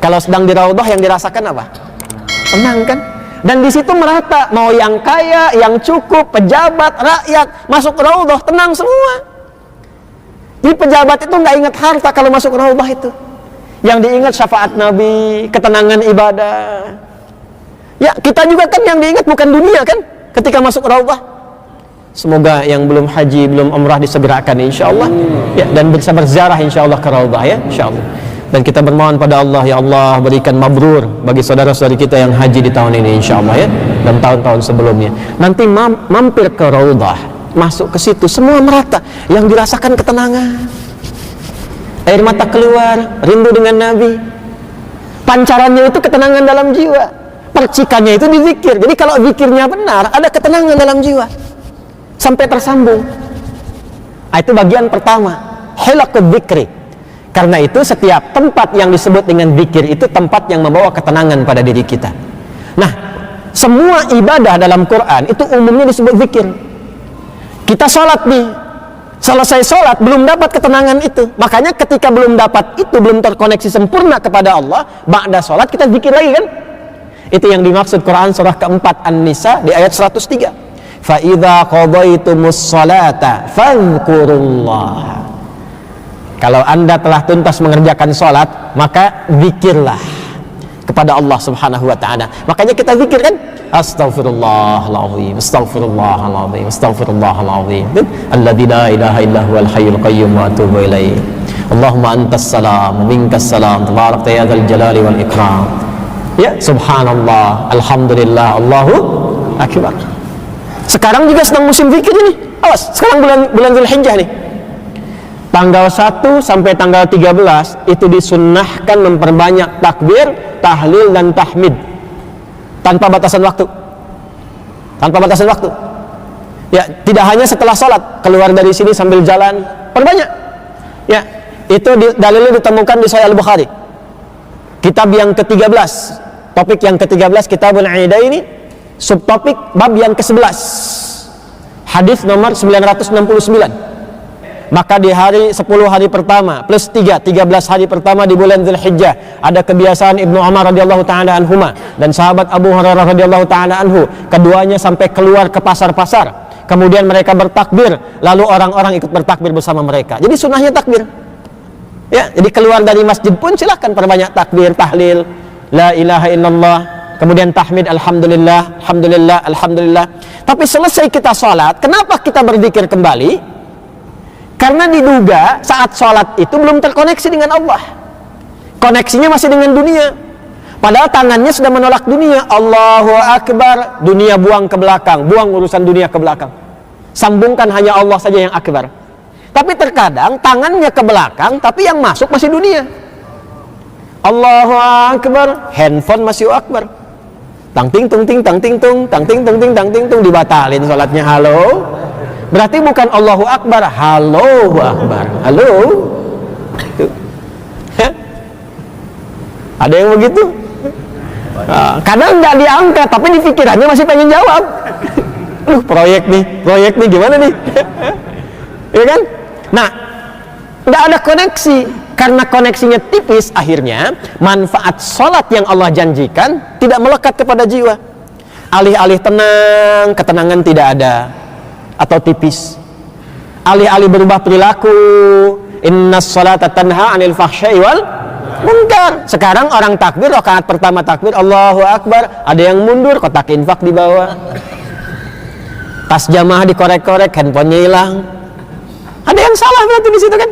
Kalau sedang di raudhah yang dirasakan apa? Tenang kan? Dan di situ merata, mau yang kaya, yang cukup, pejabat, rakyat, masuk raudhah tenang semua. Jadi pejabat itu nggak ingat harta kalau masuk raudhah itu. Yang diingat syafaat Nabi, ketenangan ibadah. Ya, kita juga kan yang diingat bukan dunia kan ketika masuk raudhah. Semoga yang belum haji, belum umrah disegerakan insyaallah. Ya, dan bisa berziarah insyaallah ke raudhah ya, insyaallah. Dan kita bermohon pada Allah, ya Allah berikan mabrur bagi saudara-saudari kita yang haji di tahun ini insyaallah ya, dan tahun-tahun sebelumnya. Nanti mampir ke raudhah, masuk ke situ semua merata, yang dirasakan ketenangan. Air mata keluar, rindu dengan Nabi. Pancarannya itu ketenangan dalam jiwa. Percikannya itu di zikir. Jadi kalau zikirnya benar, ada ketenangan dalam jiwa. Sampai tersambung. Itu bagian pertama, hilaqud dzikri. Karena itu setiap tempat yang disebut dengan zikir itu tempat yang membawa ketenangan pada diri kita. Nah, semua ibadah dalam Quran itu umumnya disebut zikir. Kita sholat nih, selesai sholat belum dapat ketenangan itu. Makanya ketika belum dapat itu, belum terkoneksi sempurna kepada Allah, ba'da sholat kita zikir lagi kan? Itu yang dimaksud Quran surah keempat An-Nisa di ayat 103. Fa idza qadaitumus sholata fadhkurullah. Kalau Anda telah tuntas mengerjakan sholat, maka zikirlah kepada Allah subhanahu wa ta'ala. Makanya kita zikir kan? Astaghfirullahaladzim, astaghfirullahaladzim, astaghfirullahaladzim, alladzi la ilaha illa huwal hayyul qayyum wa atubu ilaih. Allahumma antas salam, minkas salam, tabarakta ya dzal jalali wal ikram. Ya, subhanallah, alhamdulillah, Allahu akbar. Sekarang juga sedang musim zikir ini. Awas, sekarang bulan Dzulhijjah nih. Tanggal 1 sampai tanggal 13 itu disunnahkan memperbanyak takbir, tahlil dan tahmid tanpa batasan waktu. Tanpa batasan waktu. Ya, tidak hanya setelah sholat, keluar dari sini sambil jalan, perbanyak. Ya, itu dalilnya ditemukan di Sahih Al-Bukhari. Kitab yang ke-13, topik yang ke-13 Kitabul Aidaini, subtopik bab yang ke-11. Hadis nomor 969. Maka di hari 10 hari pertama plus 13 hari pertama di bulan Dzulhijjah ada kebiasaan Ibnu Umar radhiyallahu taala anhuma dan sahabat Abu Hurairah radhiyallahu taala anhu, keduanya sampai keluar ke pasar-pasar. Kemudian mereka bertakbir, lalu orang-orang ikut bertakbir bersama mereka. Jadi sunnahnya takbir. Ya, jadi keluar dari masjid pun silahkan perbanyak takbir, tahlil, la ilaha illallah, kemudian tahmid alhamdulillah, alhamdulillah, alhamdulillah. Tapi selesai kita sholat, kenapa kita berzikir kembali? Karena diduga saat sholat itu belum terkoneksi dengan Allah. Koneksinya masih dengan dunia. Padahal tangannya sudah menolak dunia. Allahu Akbar, dunia buang ke belakang, buang urusan dunia ke belakang. Sambungkan hanya Allah saja yang akbar. Tapi terkadang tangannya ke belakang, tapi yang masuk masih dunia. Allahu Akbar, handphone masih akbar. Tang ting tung ting tang ting tung, tang ting tung ting tang ting tung, dibatalin sholatnya. Halo. Berarti bukan Allahu Akbar, Allahu Akbar. Halo. Ada yang begitu? Kadang nggak diangkat, tapi di pikirannya masih pengen jawab. Proyek nih gimana nih? Ya kan? Nah, nggak ada koneksi. Karena koneksinya tipis, akhirnya manfaat sholat yang Allah janjikan tidak melekat kepada jiwa. Alih-alih tenang, ketenangan tidak ada. Atau tipis. Alih-alih berubah perilaku, innas sholata tanha 'anil fahsya'i wal munkar. Sekarang orang takbir, rakaat pertama takbir Allahu Akbar, ada yang mundur, kotak infak di bawah. Tas jamaah dikorek-korek, handphonenya hilang. Ada yang salah berarti di situ kan?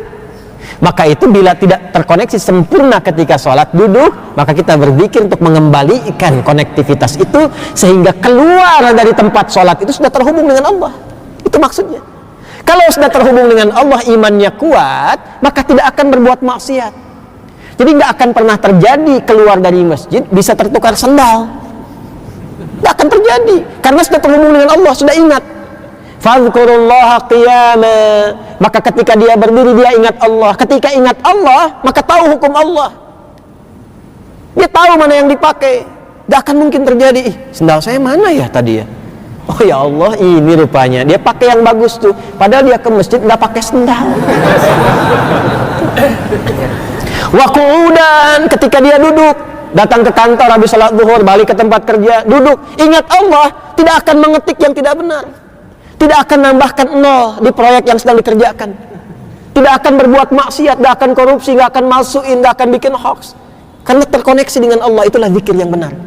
Maka itu bila tidak terkoneksi sempurna ketika sholat duduk, maka kita berzikir untuk mengembalikan konektivitas itu sehingga keluar dari tempat sholat itu sudah terhubung dengan Allah. Itu maksudnya. Kalau sudah terhubung dengan Allah, imannya kuat, maka tidak akan berbuat maksiat. Jadi nggak akan pernah terjadi keluar dari masjid bisa tertukar sendal. Nggak akan terjadi karena sudah terhubung dengan Allah, sudah ingat. Fadhkurullaha qiyama. Maka ketika dia berdiri dia ingat Allah. Ketika ingat Allah, maka tahu hukum Allah. Dia tahu mana yang dipakai. Nggak akan mungkin terjadi. Sendal saya mana ya tadi ya? Oh ya Allah, ini rupanya dia pakai yang bagus tuh. Padahal dia ke masjid nggak pakai sendal. Wa qu'udan, ketika dia duduk, datang ke kantor habis salat zuhur, balik ke tempat kerja, duduk, ingat Allah, tidak akan mengetik yang tidak benar, tidak akan nambahkan nol di proyek yang sedang dikerjakan, tidak akan berbuat maksiat, tidak akan korupsi, tidak akan masukin, tidak akan bikin hoax, karena terkoneksi dengan Allah. Itulah zikir yang benar.